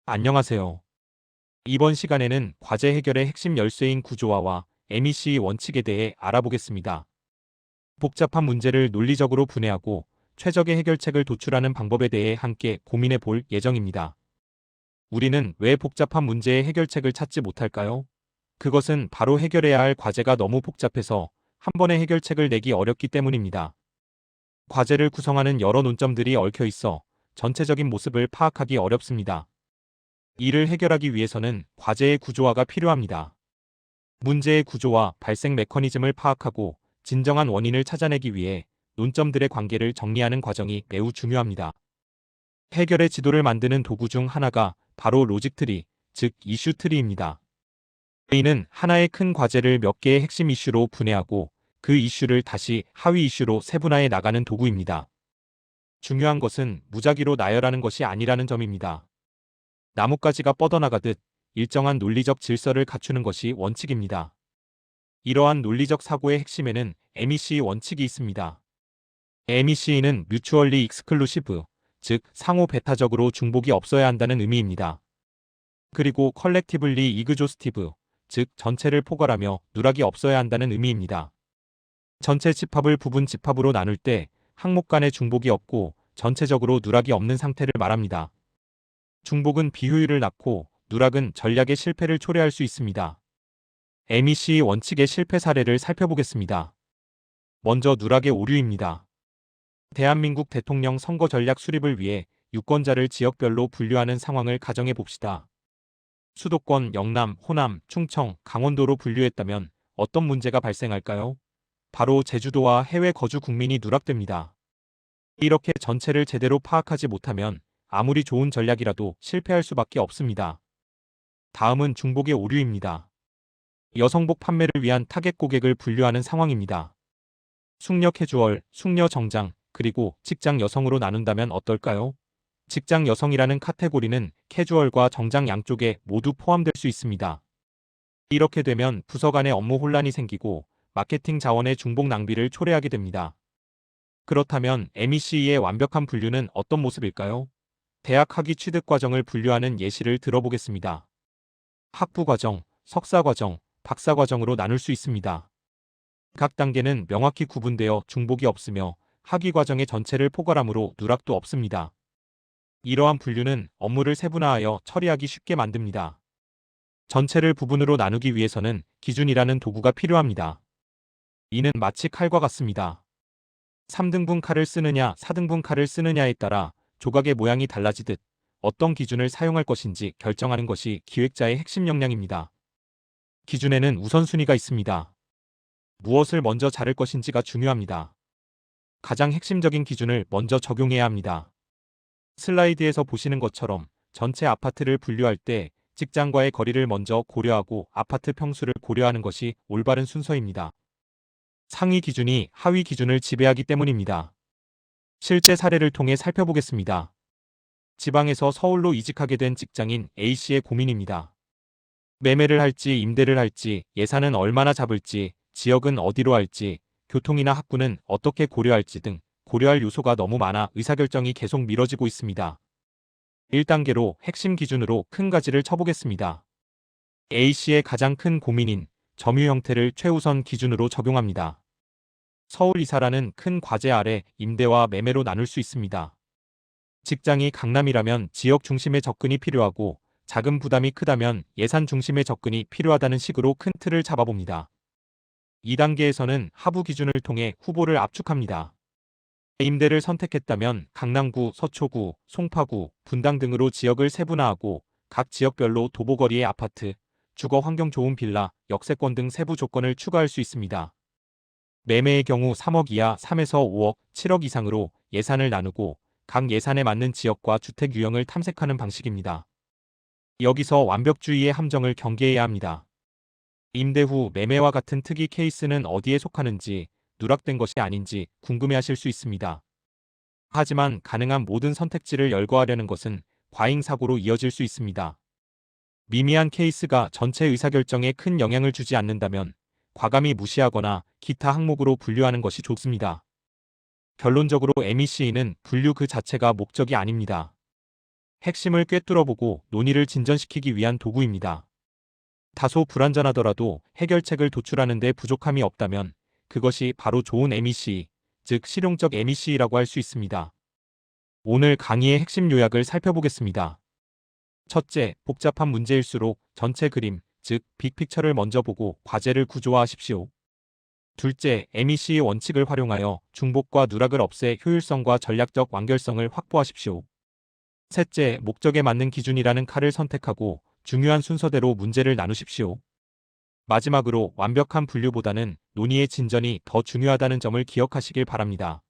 안녕하세요. 이번 시간에는 과제 해결의 핵심 열쇠인 구조화와 MEC 원칙에 대해 알아보겠습니다. 복잡한 문제를 논리적으로 분해하고 최적의 해결책을 도출하는 방법에 대해 함께 고민해 볼 예정입니다. 우리는 왜 복잡한 문제의 해결책을 찾지 못할까요? 그것은 바로 해결해야 할 과제가 너무 복잡해서 한 번에 해결책을 내기 어렵기 때문입니다. 과제를 구성하는 여러 논점들이 얽혀 있어 전체적인 모습을 파악하기 어렵습니다. 이를 해결하기 위해서는 과제의 구조화가 필요합니다. 문제의 구조와 발생 메커니즘을 파악하고 진정한 원인을 찾아내기 위해 논점들의 관계를 정리하는 과정이 매우 중요합니다. 해결의 지도를 만드는 도구 중 하나가 바로 로직트리, 즉 이슈트리입니다. 이는 하나의 큰 과제를 몇 개의 핵심 이슈로 분해하고 그 이슈를 다시 하위 이슈로 세분화해 나가는 도구입니다. 중요한 것은 무작위로 나열하는 것이 아니라는 점입니다. 나뭇가지가 뻗어나가듯 일정한 논리적 질서를 갖추는 것이 원칙입니다. 이러한 논리적 사고의 핵심에는 MEC 원칙이 있습니다. MEC는 Mutually Exclusive, 즉 상호 배타적으로 중복이 없어야 한다는 의미입니다. 그리고 Collectively Exhaustive, 즉 전체를 포괄하며 누락이 없어야 한다는 의미입니다. 전체 집합을 부분 집합으로 나눌 때 항목 간의 중복이 없고 전체적으로 누락이 없는 상태를 말합니다. 중복은 비효율을 낳고 누락은 전략의 실패를 초래할 수 있습니다. MEC 원칙의 실패 사례를 살펴보겠습니다. 먼저 누락의 오류입니다. 대한민국 대통령 선거 전략 수립을 위해 유권자를 지역별로 분류하는 상황을 가정해 봅시다. 수도권 영남, 호남, 충청, 강원도로 분류했다면 어떤 문제가 발생할까요? 바로 제주도와 해외 거주 국민이 누락됩니다. 이렇게 전체를 제대로 파악하지 못하면 아무리 좋은 전략이라도 실패할 수밖에 없습니다. 다음은 중복의 오류입니다. 여성복 판매를 위한 타겟 고객을 분류하는 상황입니다. 숙녀 캐주얼, 숙녀 정장, 그리고 직장 여성으로 나눈다면 어떨까요? 직장 여성이라는 카테고리는 캐주얼과 정장 양쪽에 모두 포함될 수 있습니다. 이렇게 되면 부서 간의 업무 혼란이 생기고 마케팅 자원의 중복 낭비를 초래하게 됩니다. 그렇다면 MEC의 완벽한 분류는 어떤 모습일까요? 대학 학위 취득 과정을 분류하는 예시를 들어보겠습니다. 학부과정, 석사과정, 박사과정으로 나눌 수 있습니다. 각 단계는 명확히 구분되어 중복이 없으며 학위과정의 전체를 포괄하므로 누락도 없습니다. 이러한 분류는 업무를 세분화하여 처리하기 쉽게 만듭니다. 전체를 부분으로 나누기 위해서는 기준이라는 도구가 필요합니다. 이는 마치 칼과 같습니다. 3등분 칼을 쓰느냐 4등분 칼을 쓰느냐에 따라 조각의 모양이 달라지듯 어떤 기준을 사용할 것인지 결정하는 것이 기획자의 핵심 역량입니다. 기준에는 우선순위가 있습니다. 무엇을 먼저 자를 것인지가 중요합니다. 가장 핵심적인 기준을 먼저 적용해야 합니다. 슬라이드에서 보시는 것처럼 전체 아파트를 분류할 때 직장과의 거리를 먼저 고려하고 아파트 평수를 고려하는 것이 올바른 순서입니다. 상위 기준이 하위 기준을 지배하기 때문입니다. 실제 사례를 통해 살펴보겠습니다. 지방에서 서울로 이직하게 된 직장인 A씨의 고민입니다. 매매를 할지 임대를 할지, 예산은 얼마나 잡을지, 지역은 어디로 할지, 교통이나 학구는 어떻게 고려할지 등 고려할 요소가 너무 많아 의사결정이 계속 미뤄지고 있습니다. 1단계로 핵심 기준으로 큰 가지를 쳐보겠습니다. A씨의 가장 큰 고민인 점유 형태를 최우선 기준으로 적용합니다. 서울 이사라는 큰 과제 아래 임대와 매매로 나눌 수 있습니다. 직장이 강남이라면 지역 중심의 접근이 필요하고 자금 부담이 크다면 예산 중심의 접근이 필요하다는 식으로 큰 틀을 잡아봅니다. 2단계에서는 하부 기준을 통해 후보를 압축합니다. 임대를 선택했다면 강남구, 서초구, 송파구, 분당 등으로 지역을 세분화하고 각 지역별로 도보거리의 아파트, 주거 환경 좋은 빌라, 역세권 등 세부 조건을 추가할 수 있습니다. 매매의 경우 3억 이하 3에서 5억, 7억 이상으로 예산을 나누고 각 예산에 맞는 지역과 주택 유형을 탐색하는 방식입니다. 여기서 완벽주의의 함정을 경계해야 합니다. 임대 후 매매와 같은 특이 케이스는 어디에 속하는지, 누락된 것이 아닌지 궁금해하실 수 있습니다. 하지만 가능한 모든 선택지를 열거하려는 것은 과잉사고로 이어질 수 있습니다. 미미한 케이스가 전체 의사결정에 큰 영향을 주지 않는다면 과감히 무시하거나 기타 항목으로 분류하는 것이 좋습니다. 결론적으로 MEC는 분류 그 자체가 목적이 아닙니다. 핵심을 꿰뚫어보고 논의를 진전시키기 위한 도구입니다. 다소 불완전하더라도 해결책을 도출하는 데 부족함이 없다면 그것이 바로 좋은 MEC, 즉 실용적 MEC라고 할 수 있습니다. 오늘 강의의 핵심 요약을 살펴보겠습니다. 첫째, 복잡한 문제일수록 전체 그림, 즉 빅픽처를 먼저 보고 과제를 구조화하십시오. 둘째, MEC의 원칙을 활용하여 중복과 누락을 없애 효율성과 전략적 완결성을 확보하십시오. 셋째, 목적에 맞는 기준이라는 칼을 선택하고 중요한 순서대로 문제를 나누십시오. 마지막으로 완벽한 분류보다는 논의의 진전이 더 중요하다는 점을 기억하시길 바랍니다.